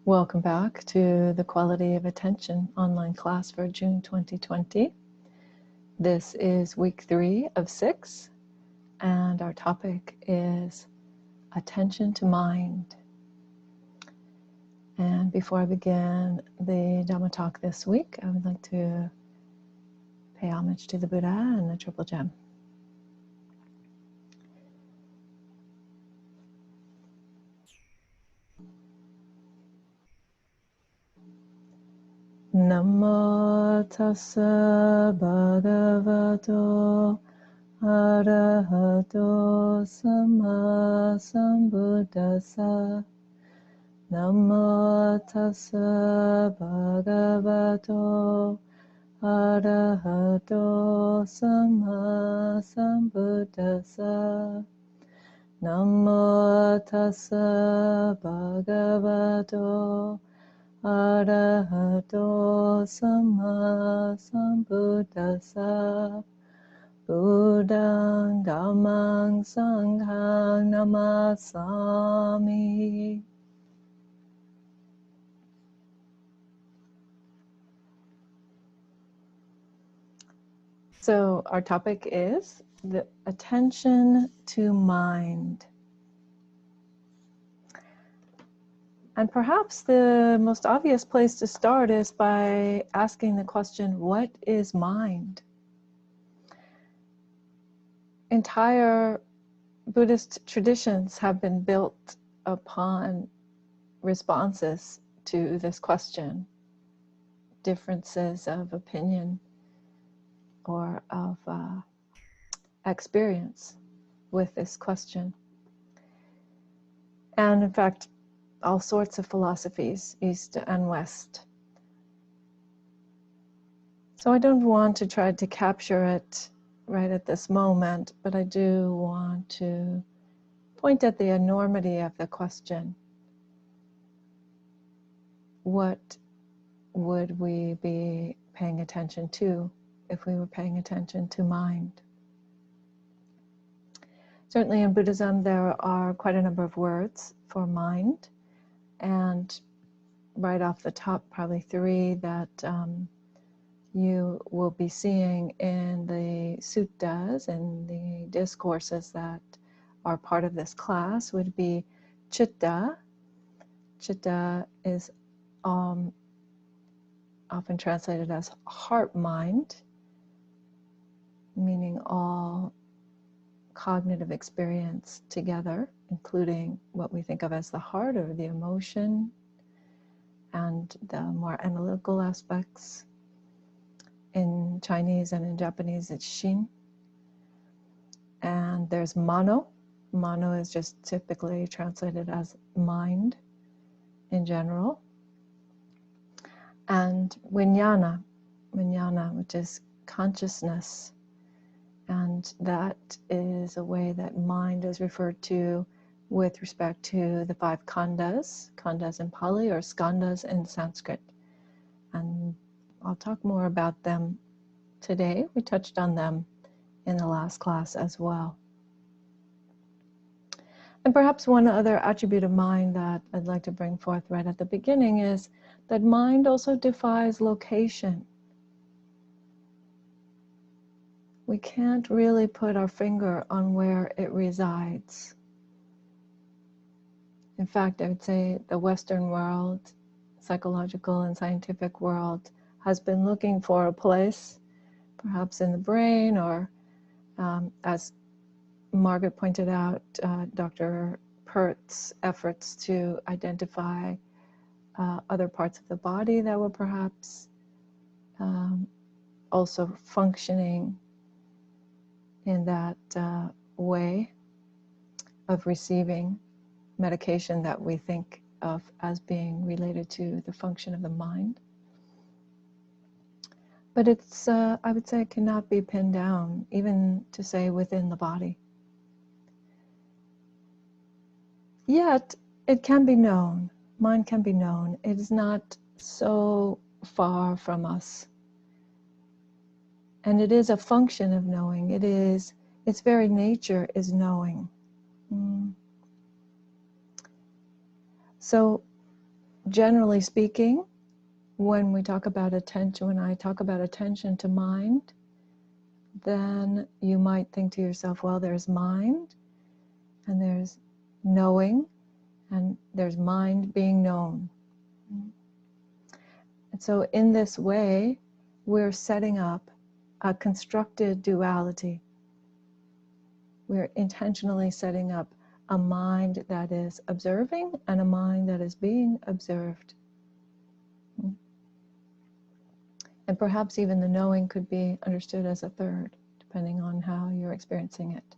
Welcome back to the Quality of Attention online class for June 2020. This is week 3 of 6, and our topic is attention to mind. And before I begin the Dhamma talk this week, I would like to pay homage to the Buddha and the Triple Gem. Namo tassa bhagavato arahato samma sambuddhassa. Namo tassa bhagavato arahato samma sambuddhassa. Namo tassa bhagavato arahato samma sambuddhassa. Buddhang dhammang sanghang namasami. So our topic is the attention to mind. And perhaps the most obvious place to start is by asking the question, what is mind? Entire Buddhist traditions have been built upon responses to this question, differences of opinion or of experience with this question. And in fact, all sorts of philosophies, East and West. So I don't want to try to capture it right at this moment, but I do want to point at the enormity of the question. What would we be paying attention to if we were paying attention to mind? Certainly in Buddhism, there are quite a number of words for mind. And right off the top, probably 3 that you will be seeing in the suttas and the discourses that are part of this class would be citta. Citta is often translated as heart-mind, meaning all cognitive experience together, including what we think of as the heart or the emotion and the more analytical aspects. In Chinese and in Japanese, it's shin. And there's mano. Mano is just typically translated as mind in general. And vijnana, which is consciousness. And that is a way that mind is referred to with respect to the 5 kandhas, kandhas in Pali or skandhas in Sanskrit. And I'll talk more about them today. We touched on them in the last class as well. And perhaps one other attribute of mind that I'd like to bring forth right at the beginning is that mind also defies location. We can't really put our finger on where it resides. In fact, I would say the Western world, psychological and scientific world, has been looking for a place, perhaps in the brain, or as Margaret pointed out, Dr. Pert's efforts to identify other parts of the body that were perhaps also functioning in that way of receiving medication that we think of as being related to the function of the mind. But it's, I would say, it cannot be pinned down, even to say within the body. Yet, it can be known. Mind can be known. It is not so far from us. And it is a function of knowing. It is its very nature is knowing. So generally speaking, when we talk about attention, when I talk about attention to mind, then you might think to yourself, well, there's mind, and there's knowing, and there's mind being known. And so in this way, we're setting up a constructed duality. We're intentionally setting up a mind that is observing and a mind that is being observed. And perhaps even the knowing could be understood as a third, depending on how you're experiencing it.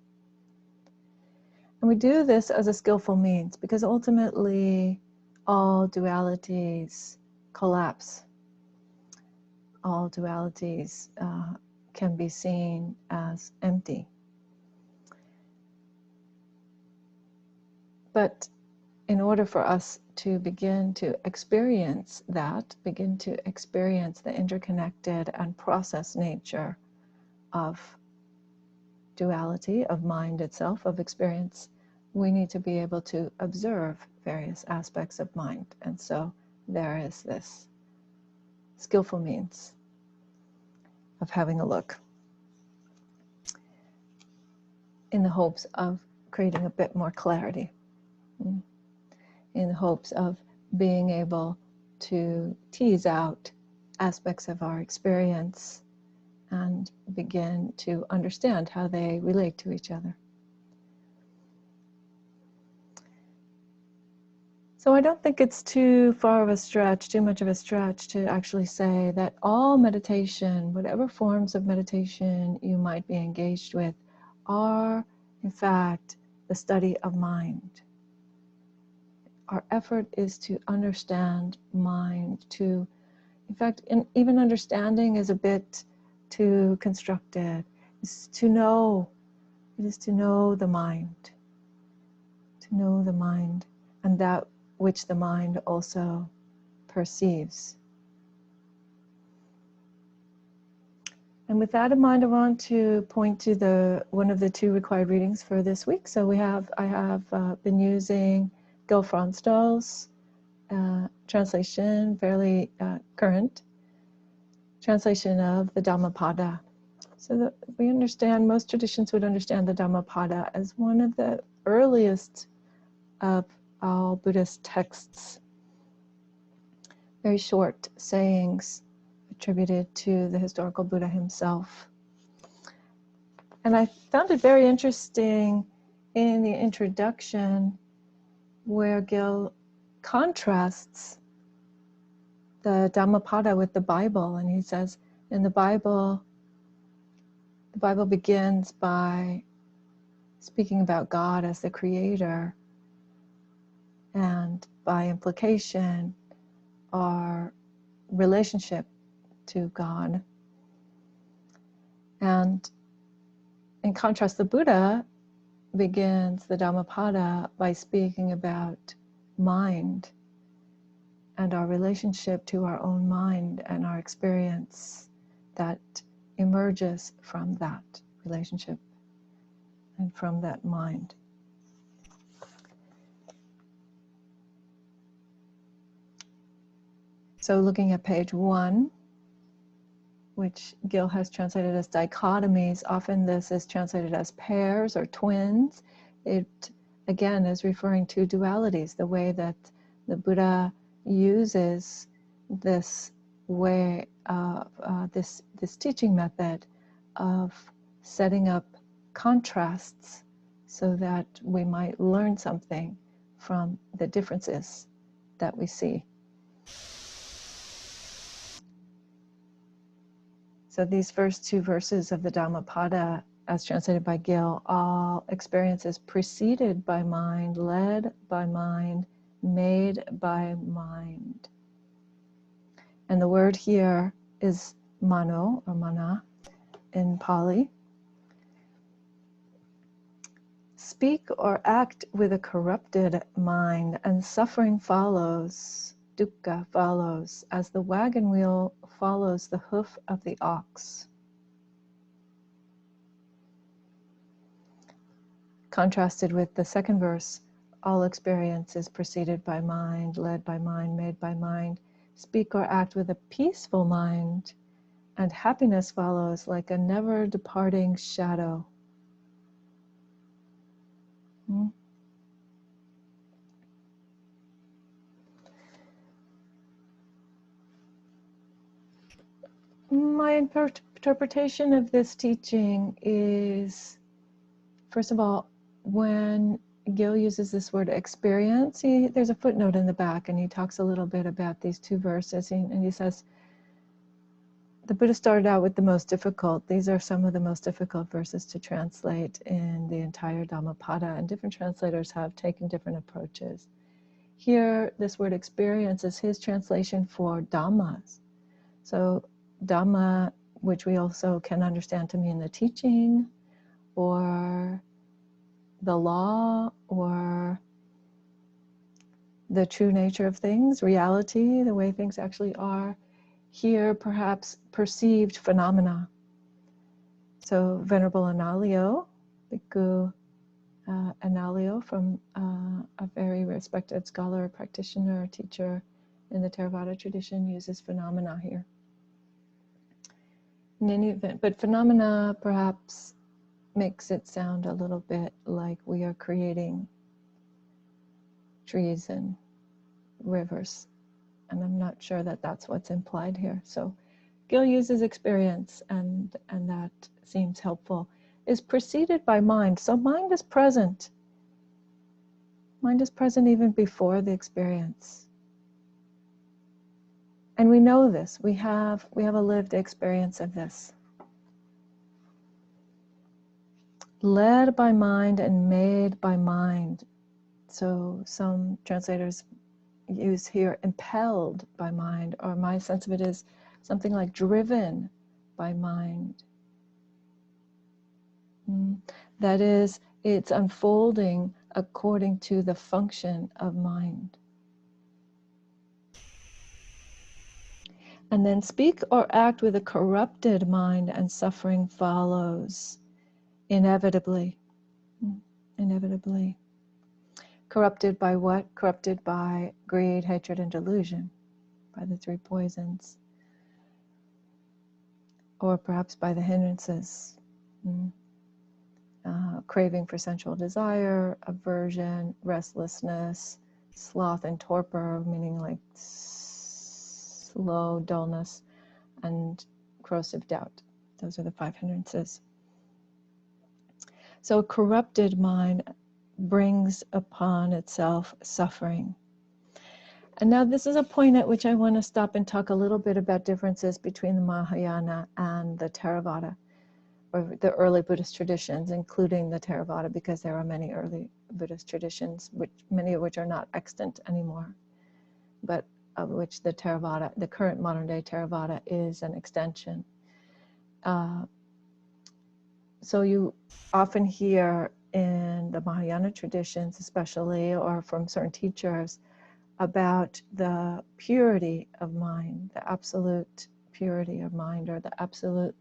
And we do this as a skillful means, because ultimately all dualities collapse. All dualities can be seen as empty. But in order for us to begin to experience that, begin to experience the interconnected and process nature of duality, of mind itself, of experience, we need to be able to observe various aspects of mind. And so there is this skillful means of having a look, in the hopes of creating a bit more clarity, in the hopes of being able to tease out aspects of our experience and begin to understand how they relate to each other. So I don't think it's too far of a stretch, too much of a stretch to actually say that all meditation, whatever forms of meditation you might be engaged with, are in fact the study of mind. Our effort is to understand mind, in fact, even understanding is a bit too constructed. It is to know the mind, and that which the mind also perceives. And with that in mind, I want to point to one of the two required readings for this week. So I have been using Gil Fronsdal's translation, fairly current translation of the Dhammapada. So that we understand, most traditions would understand the Dhammapada as one of the earliest of all Buddhist texts. Very short sayings attributed to the historical Buddha himself. And I found it very interesting in the introduction where Gil contrasts the Dhammapada with the Bible. And he says, in the Bible begins by speaking about God as the creator, and by implication, our relationship to God. And in contrast, the Buddha begins the Dhammapada by speaking about mind and our relationship to our own mind and our experience that emerges from that relationship and from that mind. So looking at page 1, which Gil has translated as dichotomies, often this is translated as pairs or twins. It again is referring to dualities, the way that the Buddha uses this way of this teaching method of setting up contrasts so that we might learn something from the differences that we see. So these first two verses of the Dhammapada, as translated by Gil, all experiences preceded by mind, led by mind, made by mind. And the word here is mano, or mana, in Pali. Speak or act with a corrupted mind, and suffering follows, dukkha follows, as the wagon wheel follows the hoof of the ox. contrasted with the second verse, all experience is preceded by mind, led by mind, made by mind. Speak or act with a peaceful mind, and happiness follows like a never departing shadow. My interpretation of this teaching is, first of all, when Gil uses this word experience, there's a footnote in the back, and he talks a little bit about these two verses, and he says, the Buddha started out with the most difficult. These are some of the most difficult verses to translate in the entire Dhammapada, and different translators have taken different approaches. Here, this word experience is his translation for Dhammas. So Dhamma, which we also can understand to mean the teaching, or the law, or the true nature of things, reality, the way things actually are. Here, perhaps perceived phenomena. So Venerable Analio, Bhikkhu Analio, from a very respected scholar, practitioner, teacher in the Theravada tradition, uses phenomena here. In any event, but phenomena perhaps makes it sound a little bit like we are creating trees and rivers, and I'm not sure that that's what's implied here. So Gil uses experience, and that seems helpful. Is preceded by mind. So mind is present. Mind is present even before the experience. And we know this. We have a lived experience of this. Led by mind and made by mind. So some translators use here impelled by mind, or my sense of it is something like driven by mind. That is, it's unfolding according to the function of mind. And then speak or act with a corrupted mind, and suffering follows inevitably. Inevitably. Corrupted by what? Corrupted by greed, hatred, and delusion, by the three poisons, or perhaps by the hindrances. Craving for sensual desire, aversion, restlessness, sloth and torpor, meaning like slow dullness, and corrosive doubt. Those are the 5 hindrances. So a corrupted mind brings upon itself suffering. And now this is a point at which I want to stop and talk a little bit about differences between the Mahayana and the Theravada, or the early Buddhist traditions, including the Theravada, because there are many early Buddhist traditions, many of which are not extant anymore, but of which the Theravada, the current modern day Theravada, is an extension. So you often hear in the Mahayana traditions especially, or from certain teachers, about the purity of mind, the absolute purity of mind, or the absolute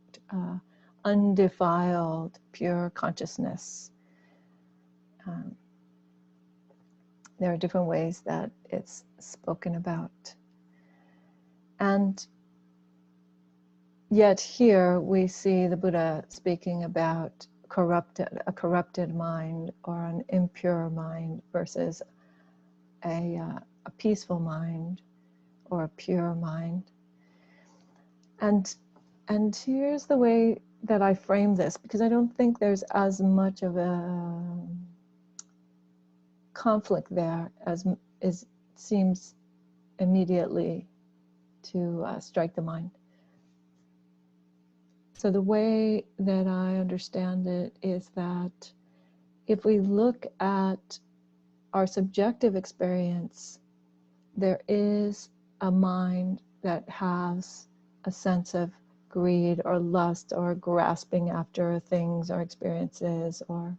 undefiled pure consciousness. There are different ways that it's spoken about. And yet here we see the Buddha speaking about a corrupted mind, or an impure mind, versus a peaceful mind, or a pure mind. And here's the way that I frame this, because I don't think there's as much of a conflict there as seems immediately to strike the mind. So the way that I understand it is that if we look at our subjective experience, there is a mind that has a sense of greed or lust or grasping after things or experiences or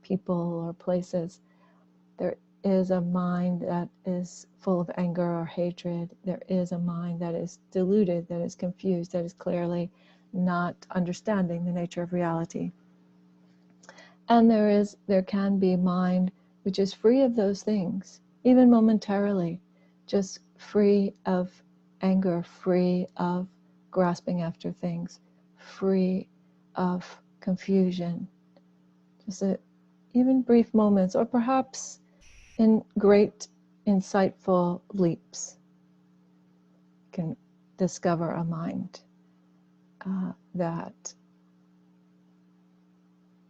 people or places. There is a mind that is full of anger or hatred. There is a mind that is deluded, that is confused, that is clearly not understanding the nature of reality. And there can be mind which is free of those things, even momentarily, just free of anger, free of grasping after things, free of confusion, just even brief moments, or perhaps in great insightful leaps, can discover a mind that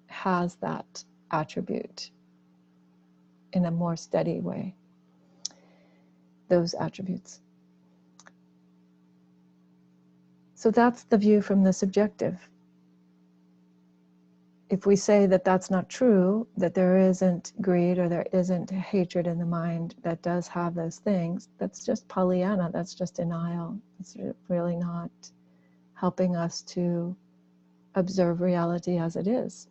has that attribute in a more steady way, those attributes. So that's the view from the subjective. If we say that that's not true, that there isn't greed or there isn't hatred in the mind that does have those things, that's just Pollyanna, that's just denial. It's really not helping us to observe reality as it is.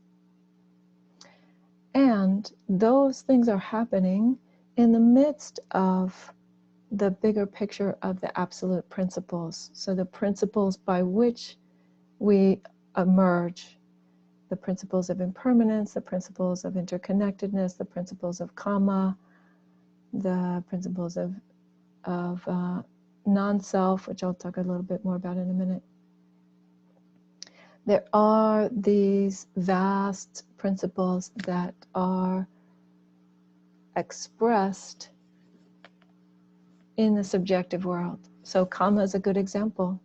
And those things are happening in the midst of the bigger picture of the absolute principles. So the principles by which we emerge, the principles of impermanence, the principles of interconnectedness, the principles of karma, the principles of non-self, which I'll talk a little bit more about in a minute. There are these vast principles that are expressed in the subjective world. So karma is a good example,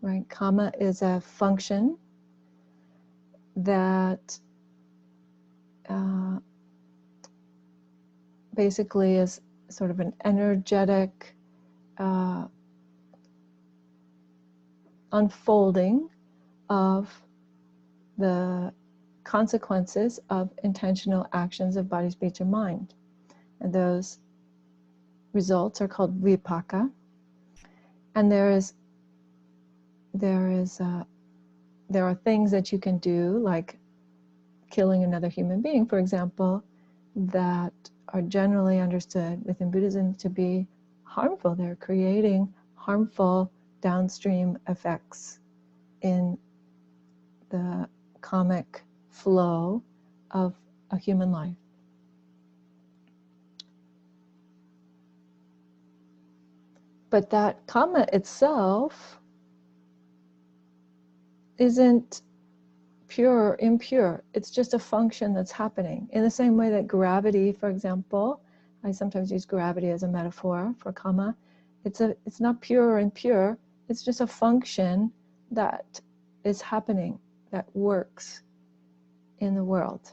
right? Karma is a function that basically is sort of an energetic unfolding of the consequences of intentional actions of body, speech, and mind. And those results are called vipaka. And there are things that you can do, like killing another human being, for example, that are generally understood within Buddhism to be harmful. They're creating harmful downstream effects in the karmic flow of a human life. But that karma itself isn't pure or impure. It's just a function that's happening. In the same way that gravity, for example, I sometimes use gravity as a metaphor for karma. It's not pure or impure. It's just a function that is happening, that works in the world.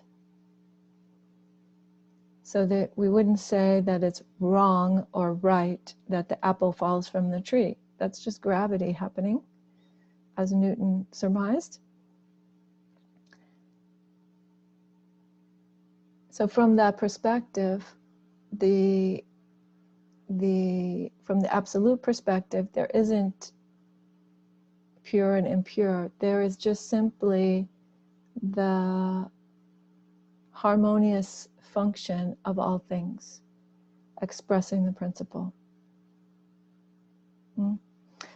So that we wouldn't say that it's wrong or right that the apple falls from the tree. That's just gravity happening, as Newton surmised. So from that perspective, from the absolute perspective, there isn't pure and impure. There is just simply the harmonious function of all things, expressing the principle.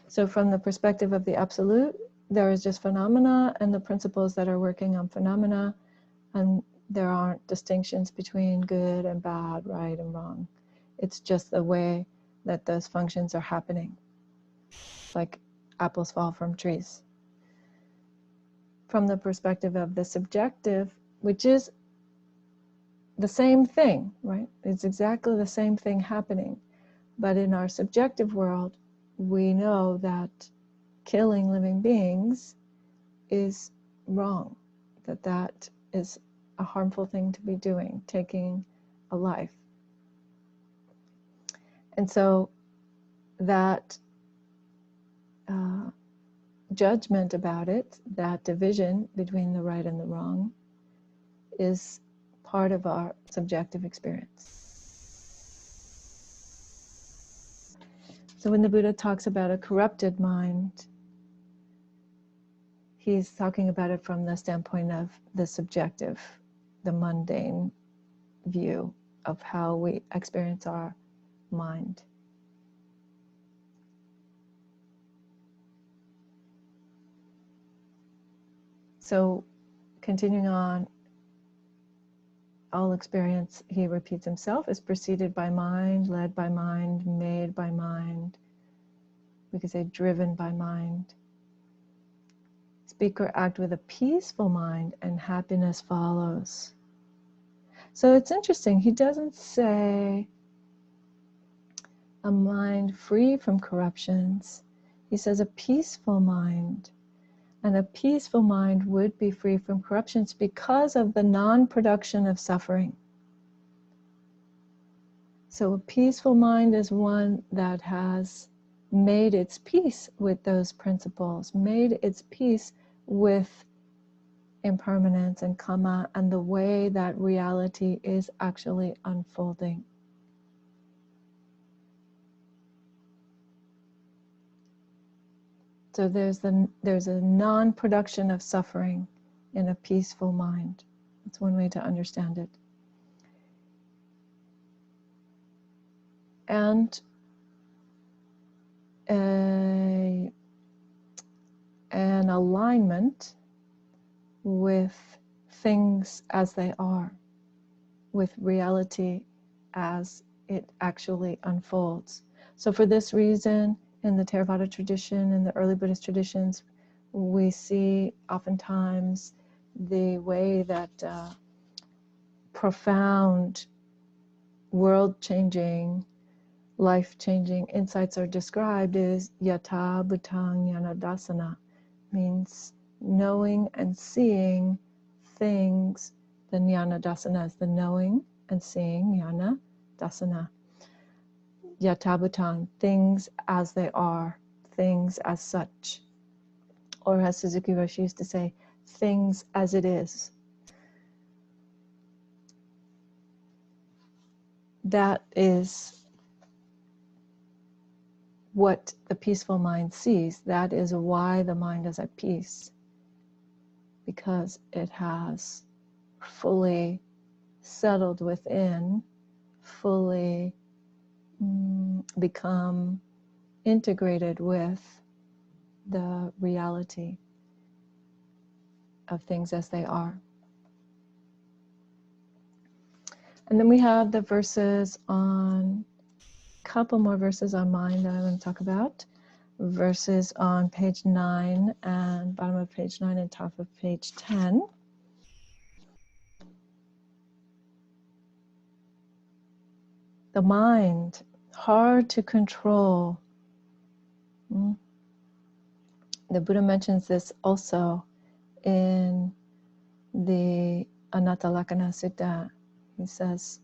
So from the perspective of the absolute, there is just phenomena and the principles that are working on phenomena, and there aren't distinctions between good and bad, right and wrong. It's just the way that those functions are happening, like apples fall from trees. From the perspective of the subjective, which is the same thing, right? It's exactly the same thing happening. But in our subjective world, we know that killing living beings is wrong, that is a harmful thing to be doing, taking a life. And so that judgment about it, that division between the right and the wrong, is part of our subjective experience. So when the Buddha talks about a corrupted mind, he's talking about it from the standpoint of the subjective, the mundane view of how we experience our mind. So continuing on, all experience, he repeats himself, is preceded by mind, led by mind, made by mind. We could say driven by mind. Speak or act with a peaceful mind and happiness follows. So it's interesting, he doesn't say a mind free from corruptions. He says a peaceful mind. And a peaceful mind would be free from corruptions because of the non-production of suffering. So a peaceful mind is one that has made its peace with those principles, made its peace with impermanence and karma and the way that reality is actually unfolding. So there's a non-production of suffering in a peaceful mind. That's one way to understand it. And an alignment with things as they are, with reality as it actually unfolds. So for this reason, in the Theravada tradition, in the early Buddhist traditions, we see oftentimes the way that profound, world-changing, life-changing insights are described is yata bhutang jnana dasana, means knowing and seeing things. The jnana dasana is the knowing and seeing, jnana dasana. Yata bhutang, things as they are, things as such. Or as Suzuki Roshi used to say, things as it is. That is what the peaceful mind sees. That is why the mind is at peace, because it has fully settled within, fully become integrated with the reality of things as they are. And then we have the verses on, couple more verses on mind that I want to talk about. Verses on page 9 and bottom of page 9 and top of page 10. The mind, hard to control. The Buddha mentions this also in the Anatta Lakkhana Sutta. He says,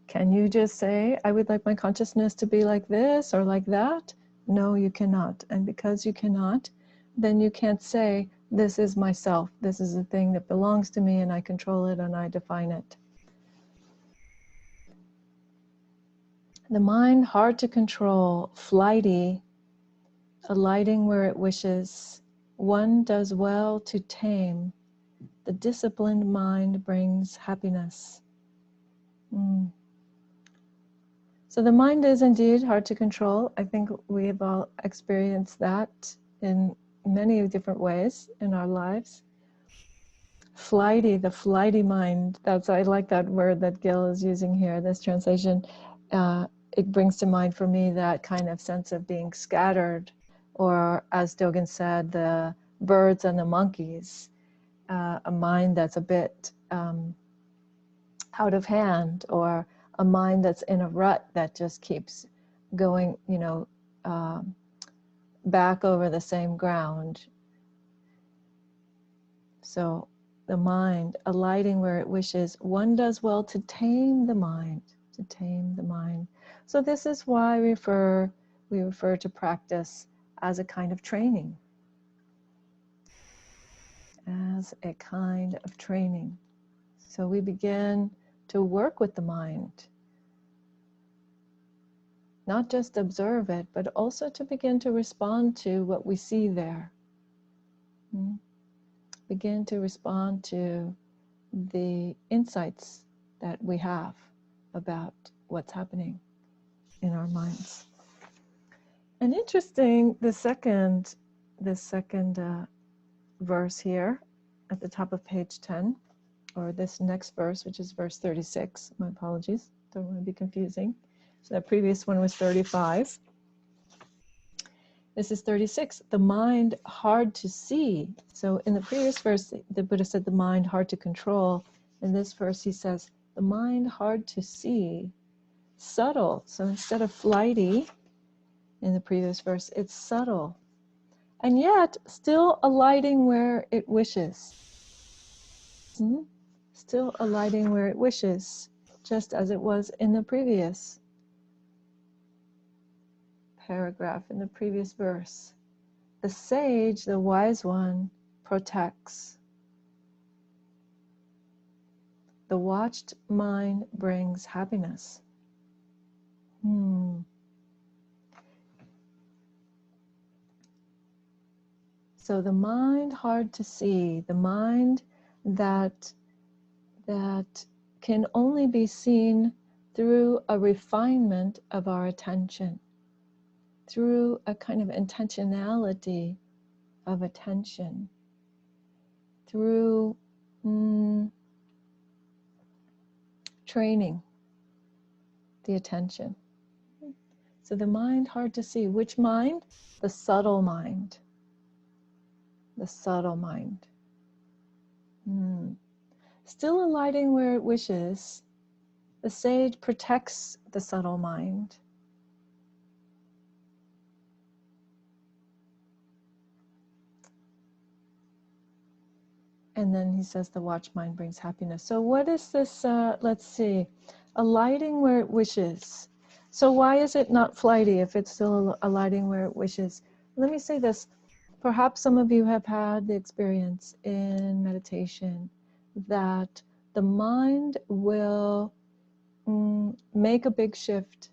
can you just say, I would like my consciousness to be like this or like that? No, you cannot. And because you cannot, then you can't say, this is myself. This is a thing that belongs to me and I control it and I define it. The mind, hard to control, flighty, alighting where it wishes, one does well to tame. The disciplined mind brings happiness. So the mind is indeed hard to control. I think we have all experienced that in many different ways in our lives. Flighty, the flighty mind, I like that word that Gil is using here, this translation. It brings to mind for me that kind of sense of being scattered, or as Dogen said, the birds and the monkeys, a mind that's a bit out of hand, or a mind that's in a rut that just keeps going, back over the same ground. So the mind, alighting where it wishes, one does well to tame the mind, to tame the mind. So this is why we refer to practice as a kind of training, as a kind of training. So we begin to work with the mind, not just observe it, but also to begin to respond to what we see there. Begin to respond to the insights that we have about what's happening in our minds. And interesting, this second verse here at the top of page 10. or this next verse, which is verse 36. My apologies, don't want to be confusing. So that previous one was 35. This is 36. The mind hard to see. So in the previous verse, the Buddha said the mind hard to control. In this verse, he says the mind hard to see. Subtle. So instead of flighty in the previous verse, it's subtle. And yet still alighting where it wishes. Still alighting where it wishes, just as it was in the previous paragraph, in the previous verse. The sage, the wise one, protects. The watched mind brings happiness. So the mind hard to see, the mind that can only be seen through a refinement of our attention, through a kind of intentionality of attention, through training the attention. So the mind hard to see. Which mind? The subtle mind. The subtle mind. Still alighting where it wishes, the sage protects the subtle mind. And then he says the watch mind brings happiness. So what is this, let's see, alighting where it wishes. So why is it not flighty if it's still alighting where it wishes? Let me say this. Perhaps some of you have had the experience in meditation that the mind will make a big shift.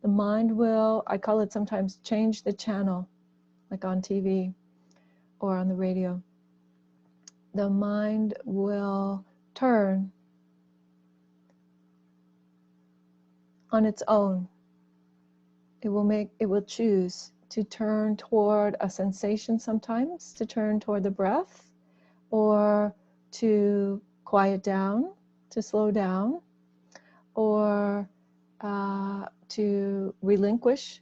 The mind will, I call it sometimes, change the channel, like on TV or on the radio. The mind will turn on its own. It will choose to turn toward a sensation sometimes, to turn toward the breath, or to quiet down, to slow down, or to relinquish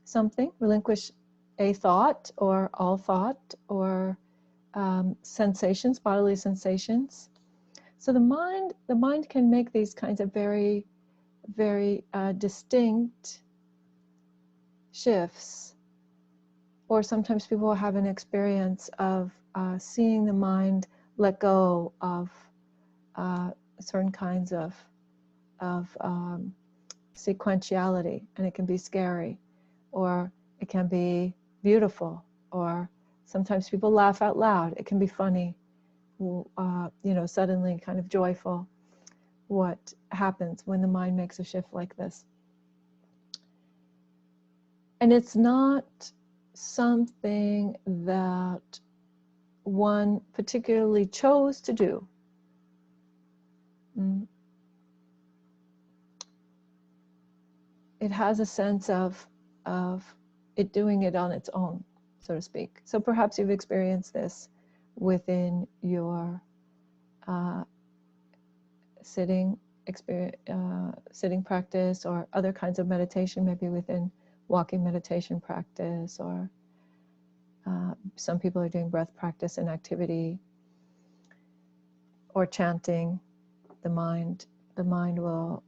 something, relinquish a thought or all thought, or sensations, bodily sensations. So the mind can make these kinds of very, very distinct shifts. Or sometimes people will have an experience of seeing the mind let go of certain kinds of sequentiality, and it can be scary, or it can be beautiful, or sometimes people laugh out loud. It can be funny, suddenly kind of joyful. What happens when the mind makes a shift like this? And it's not something that one particularly chose to do. It has a sense of it doing it on its own, so to speak. So perhaps you've experienced this within your sitting practice, or other kinds of meditation, maybe within walking meditation practice, or some people are doing breath practice and activity, or chanting. The mind will,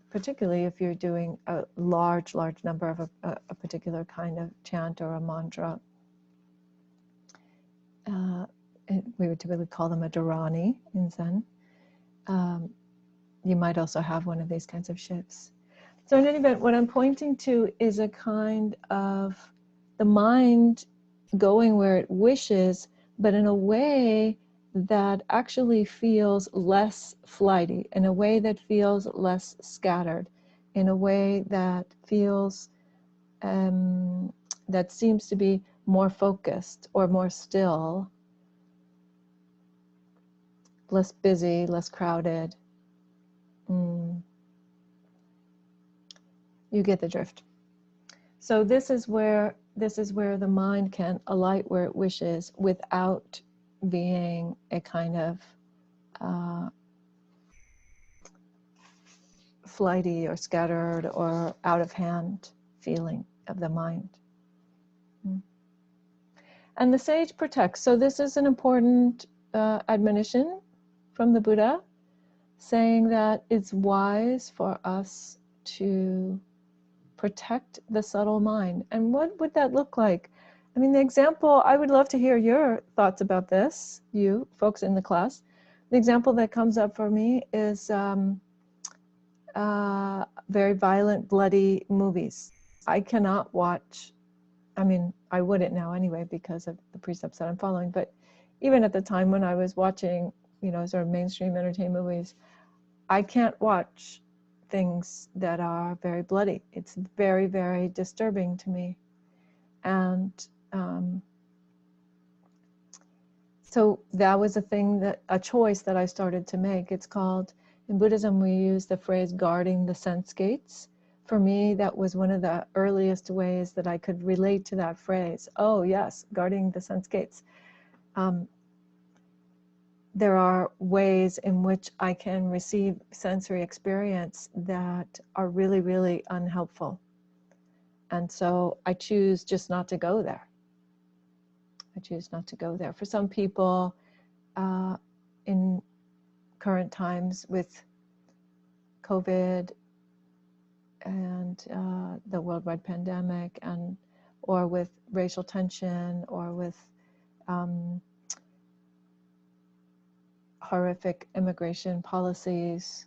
particularly if you're doing a large number of a particular kind of chant or a mantra, we would typically call them a dharani in Zen. You might also have one of these kinds of shifts. So in any event, what I'm pointing to is a kind of the mind going where it wishes, but in a way that actually feels less flighty, in a way that feels less scattered, in a way that feels, that seems to be more focused or more still, less busy, less crowded. You get the drift. So this is where the mind can alight where it wishes without being a kind of flighty or scattered or out of hand feeling of the mind. And the sage protects. So this is an important admonition from the Buddha, saying that it's wise for us to protect the subtle mind. And what would that look like? I mean, the example, I would love to hear your thoughts about this, you folks in the class. The example that comes up for me is very violent, bloody movies. I cannot watch, I mean, I wouldn't now anyway because of the precepts that I'm following, but even at the time when I was watching, you know, sort of mainstream entertainment movies, I can't watch things that are very bloody. It's very, very disturbing to me. And so that was a choice that I started to make. It's called, in Buddhism, we use the phrase guarding the sense gates. For me, that was one of the earliest ways that I could relate to that phrase. Oh yes, guarding the sense gates. There are ways in which I can receive sensory experience that are really, really unhelpful. And so I choose just not to go there. I choose not to go there. For some people, in current times with COVID and the worldwide pandemic, or with racial tension, or with horrific immigration policies,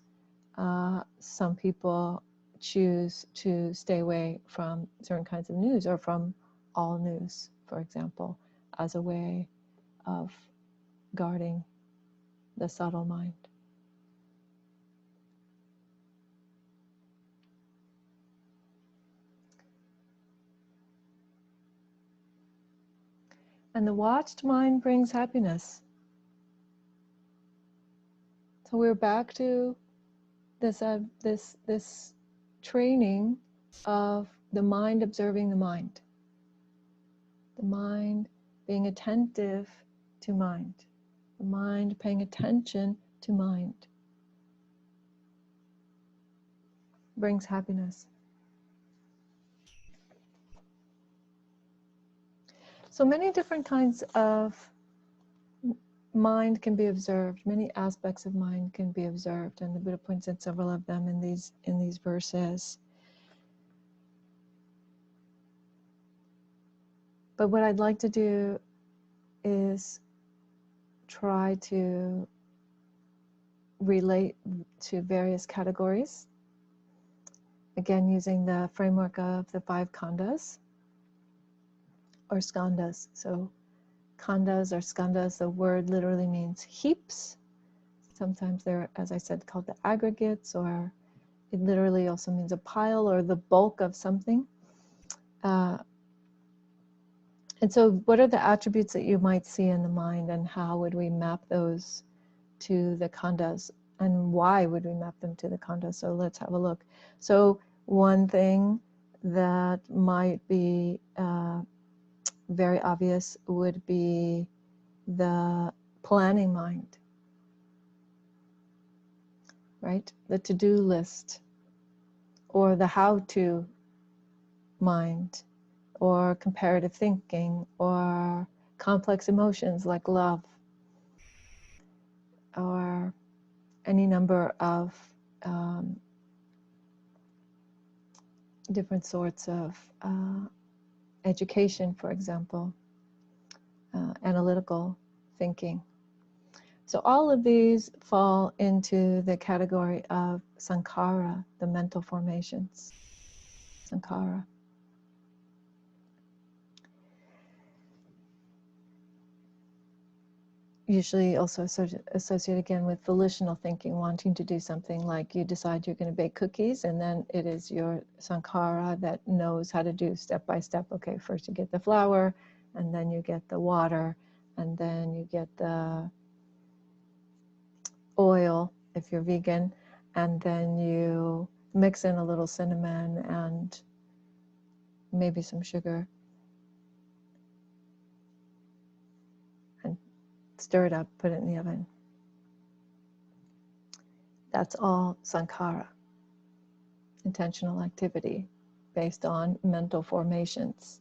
some people choose to stay away from certain kinds of news, or from all news, for example, as a way of guarding the subtle mind. And the watched mind brings happiness. So we're back to this training of the mind observing the mind. The mind being attentive to mind. The mind paying attention to mind. Brings happiness. So many different kinds of mind can be observed. Many aspects of mind can be observed, and the Buddha points at several of them in these verses. But what I'd like to do is try to relate to various categories, again using the framework of the 5 kandhas or skandhas. So kandhas or skandhas, the word literally means heaps. Sometimes they're, as I said, called the aggregates, or it literally also means a pile or the bulk of something. And so what are the attributes that you might see in the mind, and how would we map those to the kandhas, and why would we map them to the kandhas? So let's have a look. So one thing that might be very obvious would be the planning mind, right? The to-do list, or the how-to mind, or comparative thinking, or complex emotions like love, or any number of different sorts of education, for example, analytical thinking. So all of these fall into the category of sankhara, the mental formations. Sankhara. Usually also associated again with volitional thinking, wanting to do something, like you decide you're going to bake cookies, and then it is your sankhara that knows how to do step by step. Okay, first you get the flour, and then you get the water, and then you get the oil if you're vegan, and then you mix in a little cinnamon and maybe some sugar and stir it up, put it in the oven. That's all sankhara, intentional activity based on mental formations.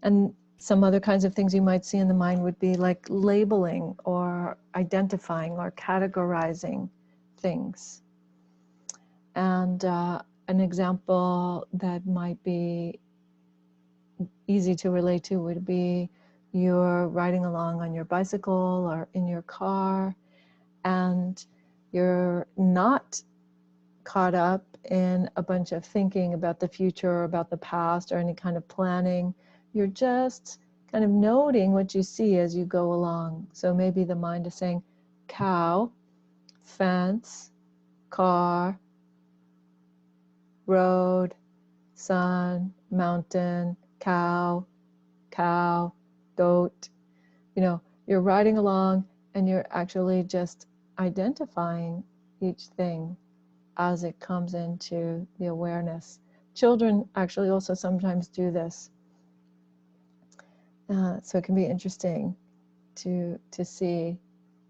And some other kinds of things you might see in the mind would be like labeling or identifying or categorizing things. And an example that might be easy to relate to would be you're riding along on your bicycle or in your car, and you're not caught up in a bunch of thinking about the future or about the past or any kind of planning. You're just kind of noting what you see as you go along. So maybe the mind is saying cow, fence, car, road, sun, mountain, cow, goat. You know, you're riding along and you're actually just identifying each thing as it comes into the awareness. Children actually also sometimes do this. So it can be interesting to see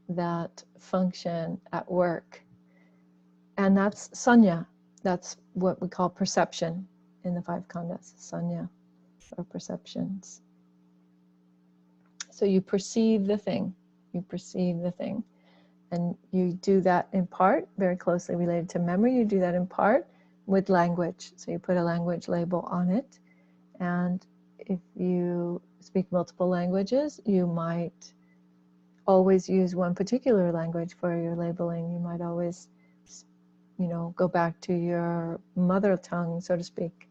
that function at work. And that's sanya. That's what we call perception in the five kandhas, sanya, or perceptions. So you perceive the thing. You perceive the thing. And you do that in part, very closely related to memory, you do that in part with language. So you put a language label on it. And if you speak multiple languages, you might always use one particular language for your labeling. You might always, you know, go back to your mother tongue, so to speak,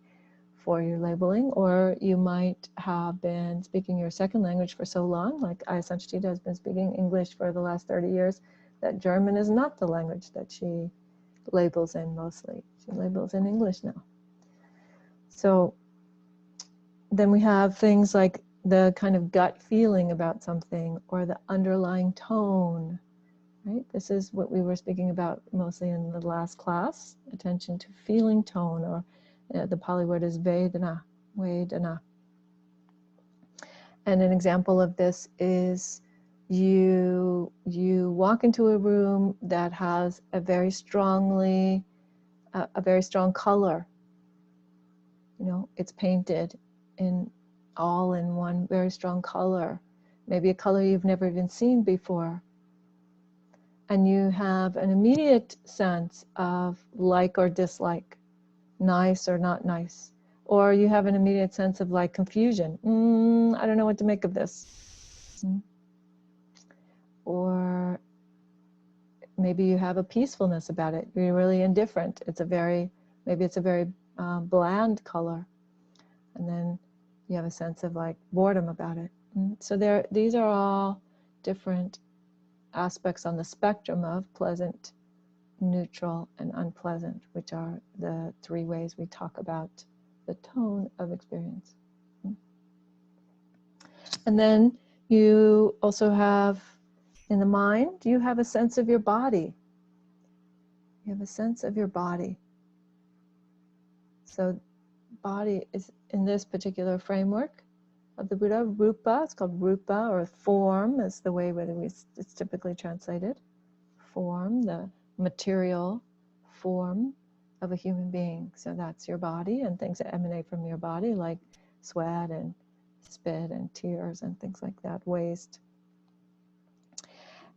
for your labeling. Or you might have been speaking your second language for so long, like Ayya Sanchita has been speaking English for the last 30 years, that German is not the language that she labels in mostly. She labels in English now. So then we have things like the kind of gut feeling about something or the underlying tone, right? This is what we were speaking about mostly in the last class, attention to feeling tone, or the Pali word is vedana, vedana. And an example of this is you walk into a room that has a very strong color. You know, it's painted in one very strong color, maybe a color you've never even seen before. And you have an immediate sense of like or dislike, nice or not nice. Or you have an immediate sense of like confusion. I don't know what to make of this. Or maybe you have a peacefulness about it. You're really indifferent. Maybe it's a very bland color. And then you have a sense of like boredom about it. So these are all different aspects on the spectrum of pleasant, neutral, and unpleasant, which are the three ways we talk about the tone of experience. And then you also have, in the mind, you have a sense of your body. You have a sense of your body. So body is, in this particular framework of the Buddha, rupa, it's called rupa, or form is the way it's typically translated. Form, the material form of a human being. So that's your body and things that emanate from your body, like sweat and spit and tears and things like that, waste.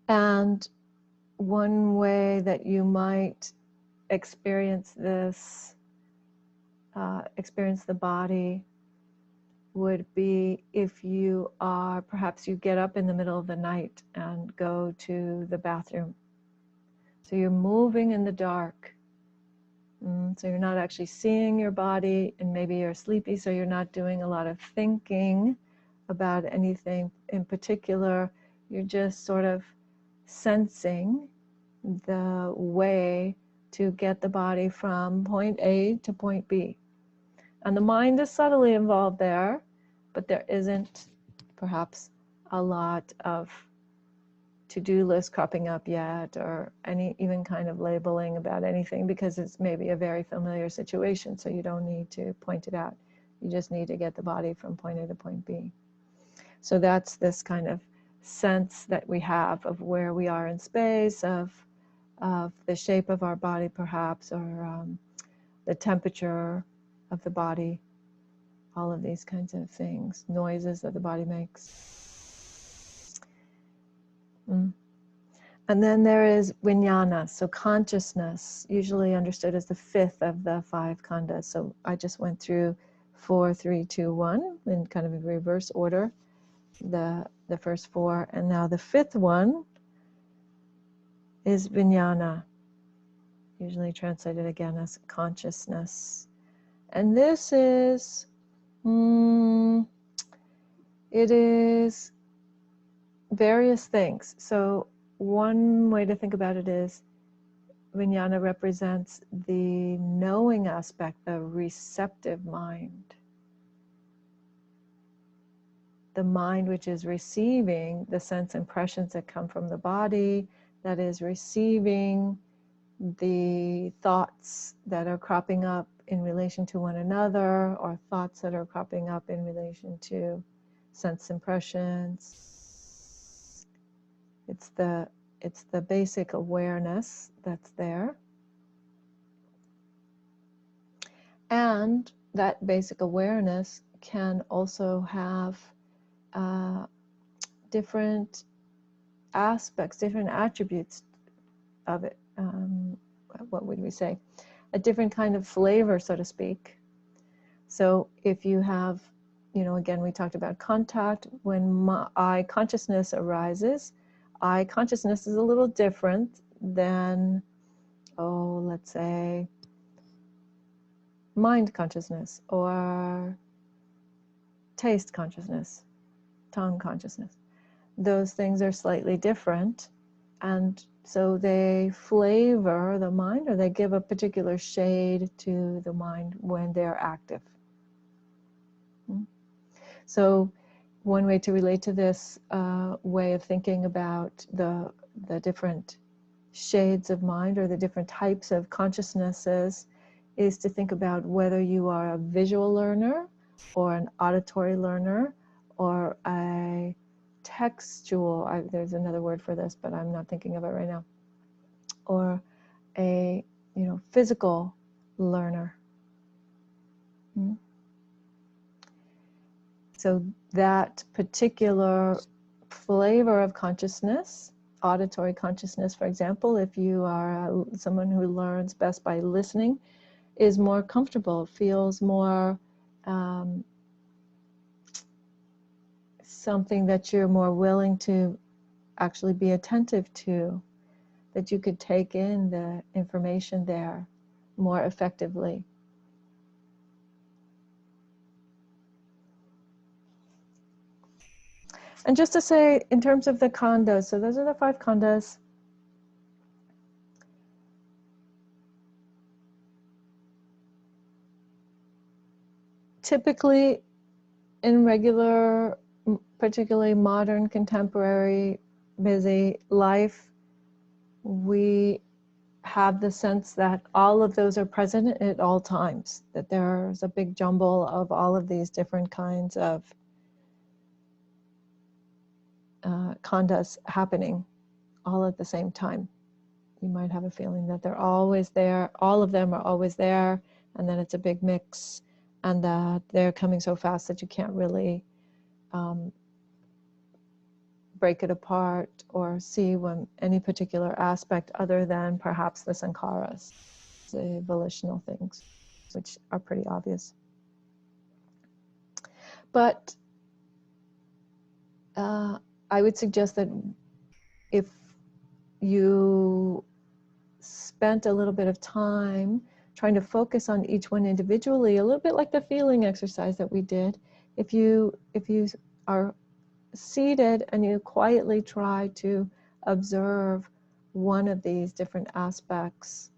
And one way that you might experience this, experience the body, would be if you are, perhaps you get up in the middle of the night and go to the bathroom. So you're moving in the dark. So you're not actually seeing your body, and maybe you're sleepy, so you're not doing a lot of thinking about anything in particular. You're just sort of sensing the way to get the body from point A to point B. And the mind is subtly involved there, but there isn't perhaps a lot of to-do list cropping up yet, or any even kind of labeling about anything, because it's maybe a very familiar situation, so you don't need to point it out. You just need to get the body from point A to point B. So that's this kind of sense that we have of where we are in space, of of the shape of our body, perhaps, or the temperature of the body, all of these kinds of things, noises that the body makes. And then there is vijnana, so consciousness, usually understood as the fifth of the 5 kandhas. So I just went through 4, 3, 2, 1 in kind of a reverse order, the first 4, and now the 5th one is vijnana, usually translated again as consciousness. And this is, it is various things. So one way to think about it is vijnana represents the knowing aspect, the receptive mind. The mind which is receiving the sense impressions that come from the body, that is receiving the thoughts that are cropping up in relation to one another, or thoughts that are cropping up in relation to sense impressions. It's the basic awareness that's there. And that basic awareness can also have different aspects, different attributes of it. What would we say? A different kind of flavor, so to speak. So if you have, again, we talked about contact. When eye consciousness arises, eye consciousness is a little different than, let's say, mind consciousness, or taste consciousness, tongue consciousness. Those things are slightly different, and so they flavor the mind, or they give a particular shade to the mind when they're active. So one way to relate to this way of thinking about the different shades of mind, or the different types of consciousnesses, is to think about whether you are a visual learner, or an auditory learner, or a textual, there's another word for this, but I'm not thinking of it right now, or a physical learner. So that particular flavor of consciousness, auditory consciousness, for example, if you are someone who learns best by listening, is more comfortable, feels more something that you're more willing to actually be attentive to, that you could take in the information there more effectively. And just to say, in terms of the kandhas, so those are the 5 kandhas. Typically, in regular, particularly modern, contemporary, busy life, we have the sense that all of those are present at all times, that there's a big jumble of all of these different kinds of kandhas happening all at the same time. You might have a feeling that they're always there, all of them are always there, and then it's a big mix, and that they're coming so fast that you can't really break it apart or see any particular aspect other than perhaps the sankharas, the volitional things, which are pretty obvious. But I would suggest that if you spent a little bit of time trying to focus on each one individually, a little bit like the feeling exercise that we did, if you are seated and you quietly try to observe one of these different aspects,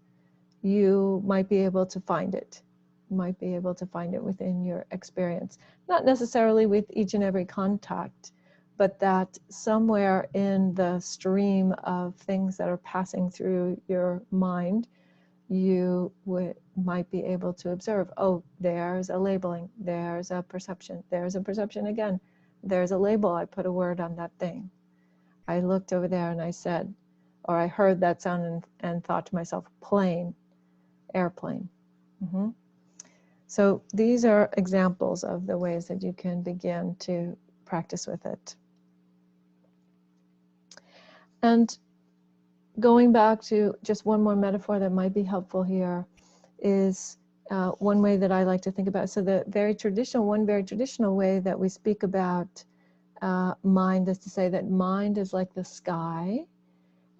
you might be able to find it. You might be able to find it within your experience. Not necessarily with each and every contact, but that somewhere in the stream of things that are passing through your mind, you might be able to observe, oh, there's a labeling, there's a perception again, there's a label, I put a word on that thing. I looked over there and I said, or I heard that sound and thought to myself, plane, airplane. So these are examples of the ways that you can begin to practice with it. And going back to just one more metaphor that might be helpful here is one way that I like to think about it. So one very traditional way that we speak about mind is to say that mind is like the sky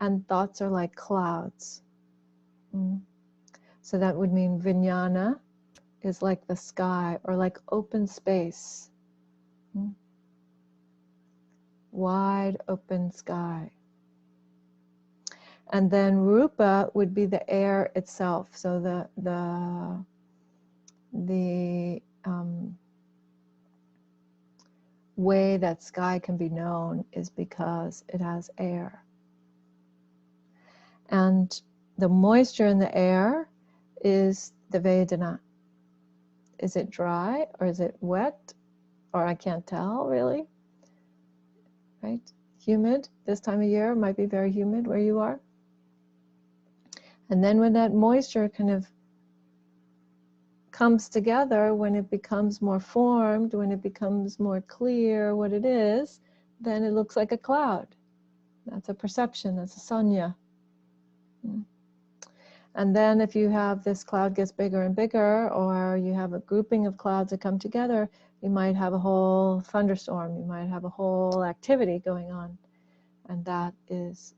and thoughts are like clouds. So that would mean vijnana is like the sky or like open space. Wide open sky. And then rupa would be the air itself. So the way that sky can be known is because it has air. And the moisture in the air is the Vedana. Is it dry or is it wet? Or I can't tell really, right? Humid, this time of year might be very humid where you are. And then when that moisture kind of comes together, when it becomes more formed, when it becomes more clear what it is, then it looks like a cloud. That's a perception, that's a sanya. And then if you have this cloud gets bigger and bigger, or you have a grouping of clouds that come together, you might have a whole thunderstorm, you might have a whole activity going on. And that is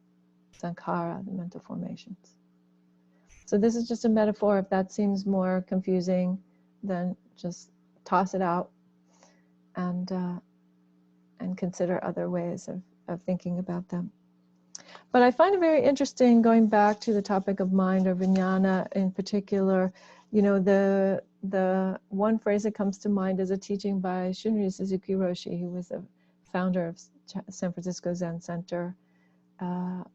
sankhara, the mental formations. So this is just a metaphor. If that seems more confusing, then just toss it out and consider other ways of thinking about them. But I find it very interesting, going back to the topic of mind or vijnana in particular, you know, the one phrase that comes to mind is a teaching by Shunryu Suzuki Roshi, who was the founder of San Francisco Zen Center, a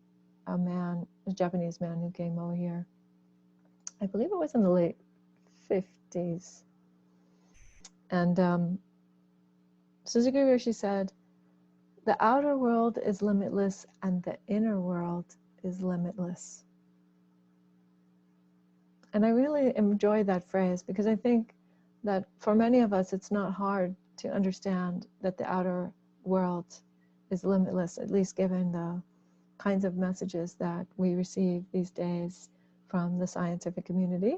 Japanese man who came over here. I believe it was in the late 50s. And Suzuki Roshi said, the outer world is limitless and the inner world is limitless. And I really enjoy that phrase because I think that for many of us, it's not hard to understand that the outer world is limitless, at least given the kinds of messages that we receive these days from the scientific community,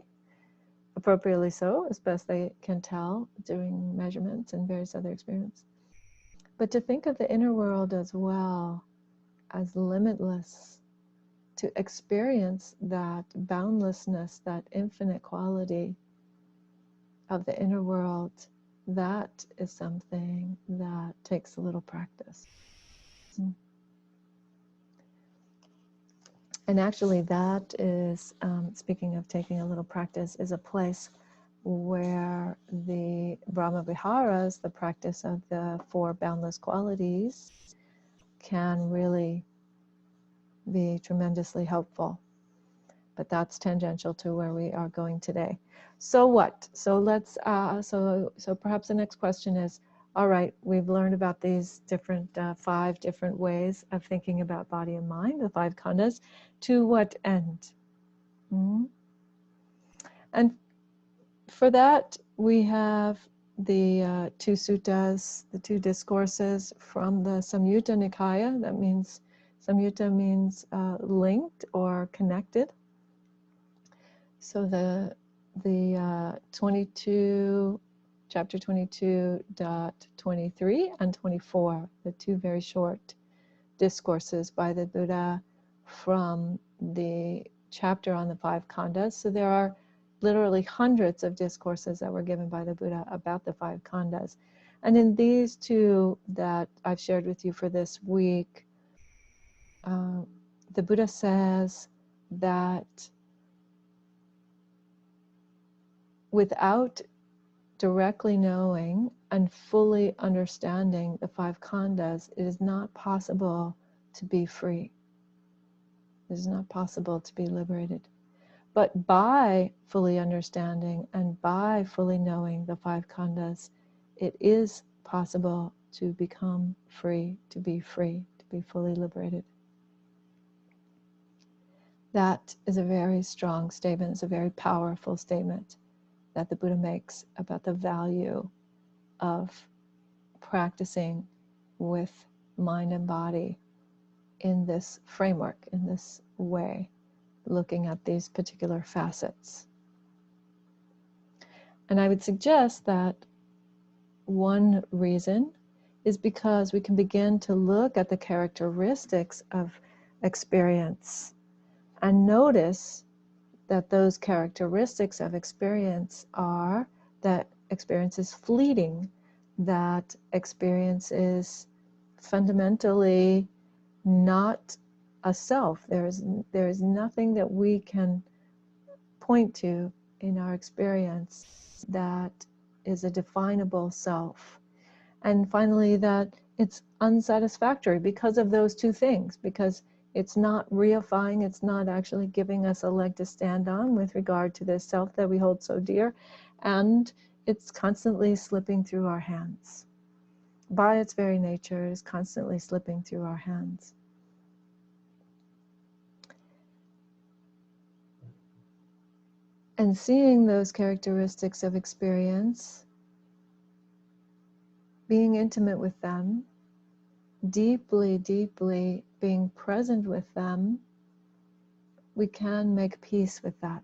appropriately so, as best they can tell, doing measurements and various other experiments. But to think of the inner world as well as limitless, to experience that boundlessness, that infinite quality of the inner world, that is something that takes a little practice. And actually that is, speaking of taking a little practice, is a place where the Brahma Viharas, the practice of the 4 boundless qualities, can really be tremendously helpful. But that's tangential to where we are going today. So what? So let's, so perhaps the next question is, all right, we've learned about these different 5 different ways of thinking about body and mind, the 5 kandhas. To what end? And for that, we have the 2 suttas, the 2 discourses from the Samyutta Nikaya. That means, Samyutta means linked or connected. So the 22, chapter 22.23 and 24, the 2 very short discourses by the Buddha from the chapter on the 5 kandhas. So there are literally hundreds of discourses that were given by the Buddha about the 5 kandhas. And in these 2 that I've shared with you for this week, the Buddha says that without directly knowing and fully understanding the 5 kandhas, it is not possible to be free. It is not possible to be liberated. But by fully understanding and by fully knowing the 5 kandhas, it is possible to become free, to be fully liberated. That is a very strong statement. It's a very powerful statement that the Buddha makes about the value of practicing with mind and body in this framework, in this way, looking at these particular facets. And I would suggest that one reason is because we can begin to look at the characteristics of experience and notice that those characteristics of experience are that experience is fleeting, that experience is fundamentally not a self. There is nothing that we can point to in our experience that is a definable self. And finally, that it's unsatisfactory because of those two things, because it's not reifying, it's not actually giving us a leg to stand on with regard to this self that we hold so dear, and it's constantly slipping through our hands. By its very nature, it is constantly slipping through our hands. And seeing those characteristics of experience, being intimate with them, deeply, deeply being present with them, we can make peace with that.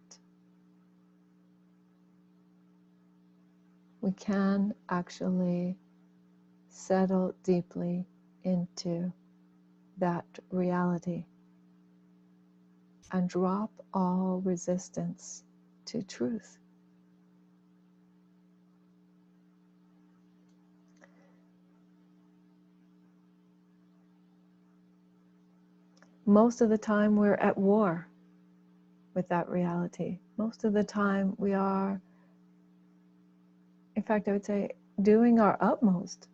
We can actually settle deeply into that reality and drop all resistance to truth. Most of the time we're at war with that reality. Most of the time we are, in fact, I would say, doing our utmost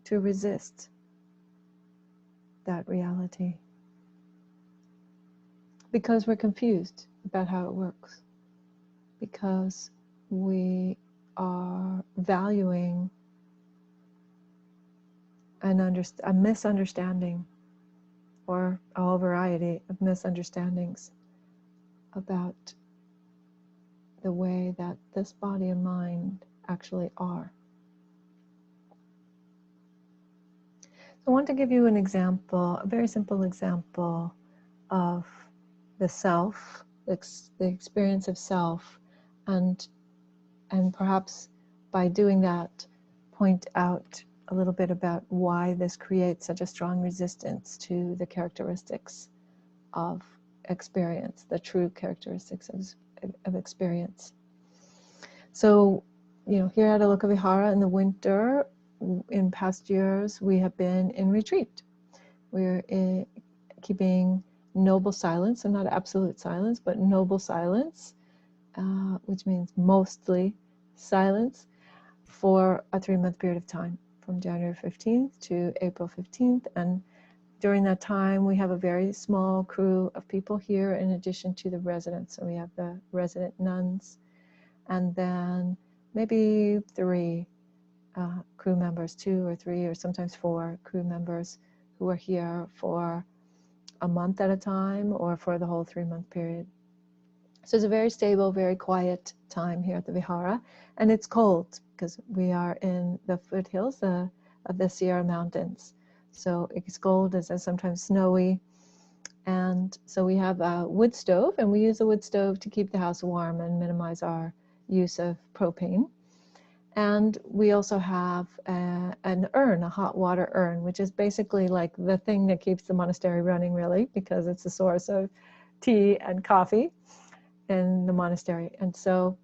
to resist that reality because we're confused about how it works, because we are valuing a misunderstanding or a whole variety of misunderstandings about the way that this body and mind actually are. I want to give you an example, a very simple example of the self, the experience of self, and perhaps by doing that, point out a little bit about why this creates such a strong resistance to the characteristics of experience, the true characteristics of experience. So, here at Aloka Vihara in the winter, in past years, we have been in retreat. We're keeping noble silence, so not absolute silence, but noble silence, which means mostly silence, for a 3-month period of time, from January 15th to April 15th. And during that time, we have a very small crew of people here in addition to the residents. So we have the resident nuns, and then maybe 3 crew members, 2 or 3 or sometimes 4 crew members who are here for a month at a time or for the whole 3-month period. So it's a very stable, very quiet time here at the Vihara, and it's cold because we are in the foothills of the Sierra Mountains. So it's cold, it's sometimes snowy, and so we have a wood stove, and we use a wood stove to keep the house warm and minimize our use of propane. And we also have an urn, a hot water urn, which is basically like the thing that keeps the monastery running, really, because it's the source of tea and coffee in the monastery. And so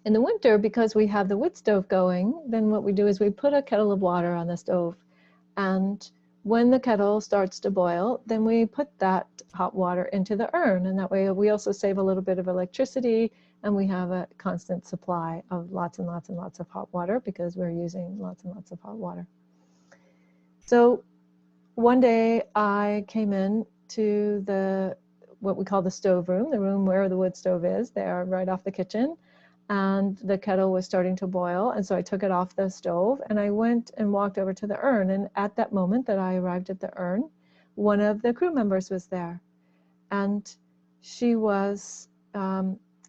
in the winter, because we have the wood stove going, then what we do is we put a kettle of water on the stove, and when the kettle starts to boil, then we put that hot water into the urn, and that way we also save a little bit of electricity, and we have a constant supply of lots and lots and lots of hot water because we're using lots and lots of hot water. So one day I came in to what we call the stove room, the room where the wood stove is, there right off the kitchen, and the kettle was starting to boil, and so I took it off the stove and I went and walked over to the urn, and at that moment that I arrived at the urn, one of the crew members was there. and she was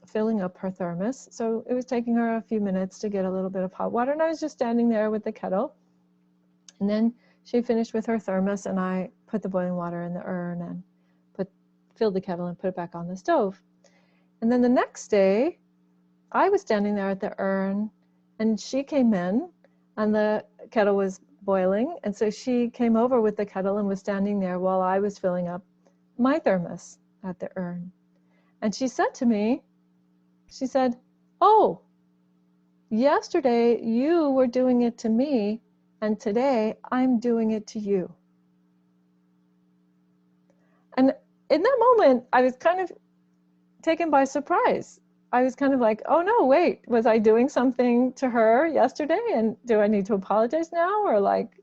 filling up her thermos. So it was taking her a few minutes to get a little bit of hot water, and I was just standing there with the kettle. And then she finished with her thermos, and I put the boiling water in the urn and filled the kettle and put it back on the stove. And then the next day, I was standing there at the urn, and she came in, and the kettle was boiling. And so she came over with the kettle and was standing there while I was filling up my thermos at the urn. And she said to me, she said, "Oh, yesterday you were doing it to me, and today I'm doing it to you." And in that moment, I was kind of taken by surprise. I was kind of like, oh no, wait, was I doing something to her yesterday? And do I need to apologize now? Or like,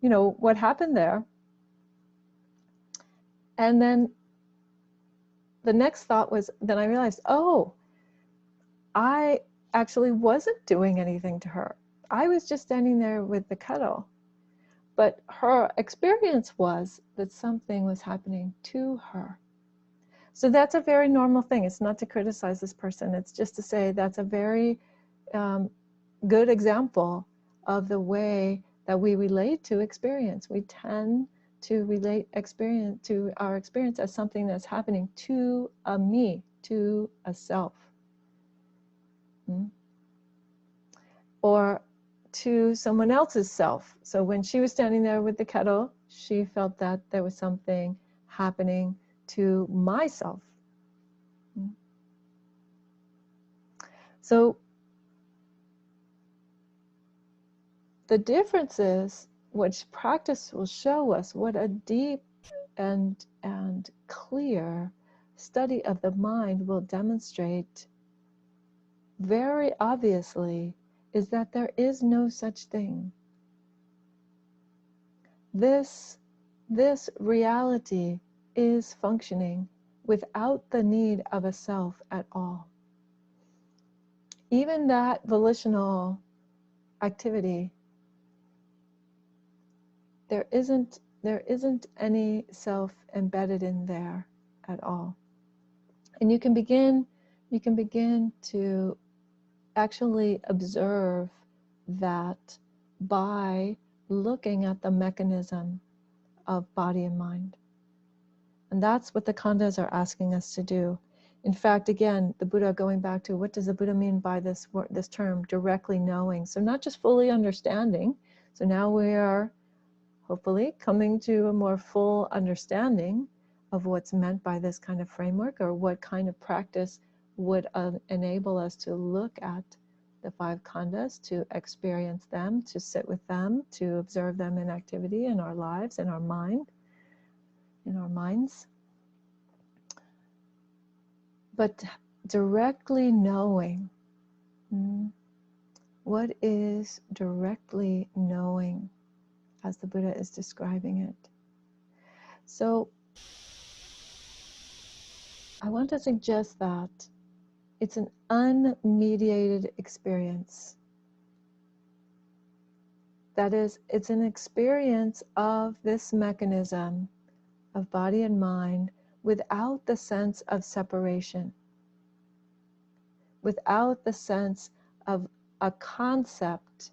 you know, what happened there? And then the next thought was, then I realized, oh, I actually wasn't doing anything to her. I was just standing there with the kettle. But her experience was that something was happening to her. So that's a very normal thing. It's not to criticize this person. It's just to say that's a very good example of the way that we relate to experience. We tend to relate experience to our experience as something that's happening to a me, to a self. Or to someone else's self. So when she was standing there with the kettle, she felt that there was something happening to myself. So the difference is, which practice will show us, what a deep and clear study of the mind will demonstrate very obviously, is that there is no such thing. This reality is functioning without the need of a self at all. Even that volitional activity, there isn't any self embedded in there at all. And you can begin to actually observe that by looking at the mechanism of body and mind. And that's what the kandhas are asking us to do. In fact, again, the Buddha, going back to what does the Buddha mean by this term, directly knowing. So not just fully understanding. So now we are hopefully coming to a more full understanding of what's meant by this kind of framework, or what kind of practice would enable us to look at the 5 khandhas, to experience them, to sit with them, to observe them in activity in our lives, in our mind, in our minds. But directly knowing, what is directly knowing, as the Buddha is describing it? So I want to suggest that it's an unmediated experience. That is, it's an experience of this mechanism of body and mind without the sense of separation, without the sense of a concept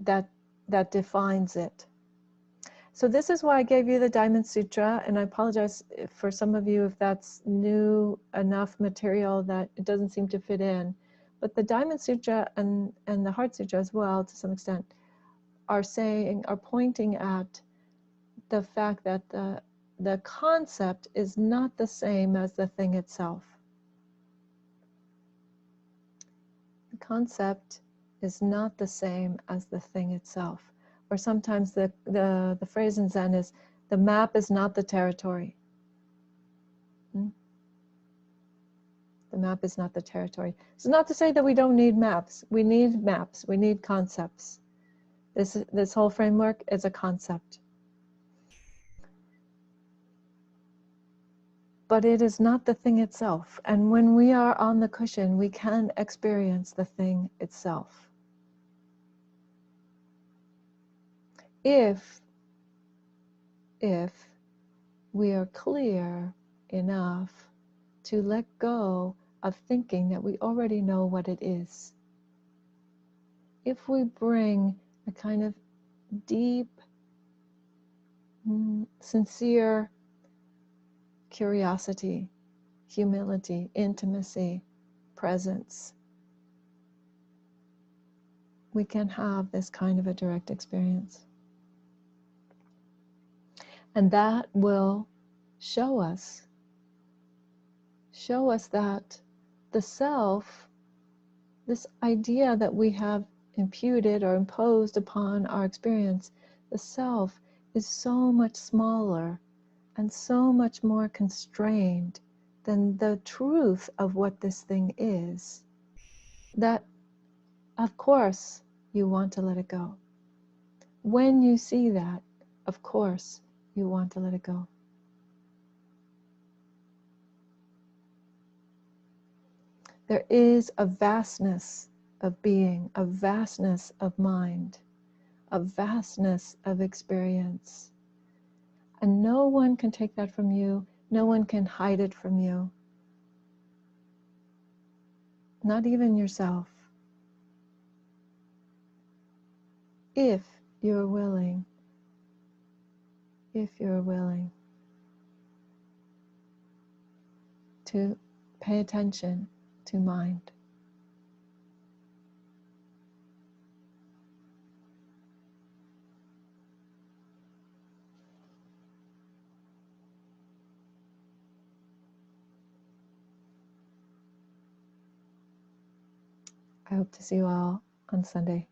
that defines it. So this is why I gave you the Diamond Sutra, and I apologize for some of you if that's new enough material that it doesn't seem to fit in. But the Diamond Sutra and the Heart Sutra as well, to some extent, are pointing at the fact that the concept is not the same as the thing itself. The concept is not the same as the thing itself. Or sometimes the phrase in Zen is, the map is not the territory. The map is not the territory. It's not to say that we don't need maps. We need maps. We need concepts. This whole framework is a concept. But it is not the thing itself. And when we are on the cushion, we can experience the thing itself. If we are clear enough to let go of thinking that we already know what it is. If we bring a kind of deep, sincere curiosity, humility, intimacy, presence, we can have this kind of a direct experience. And that will show us that the self, this idea that we have imputed or imposed upon our experience, the self is so much smaller and so much more constrained than the truth of what this thing is, that of course you want to let it go. When you see that, of course you want to let it go. There is a vastness of being, a vastness of mind, a vastness of experience. And no one can take that from you. No one can hide it from you. Not even yourself. If you're willing to pay attention to mind. I hope to see you all on Sunday.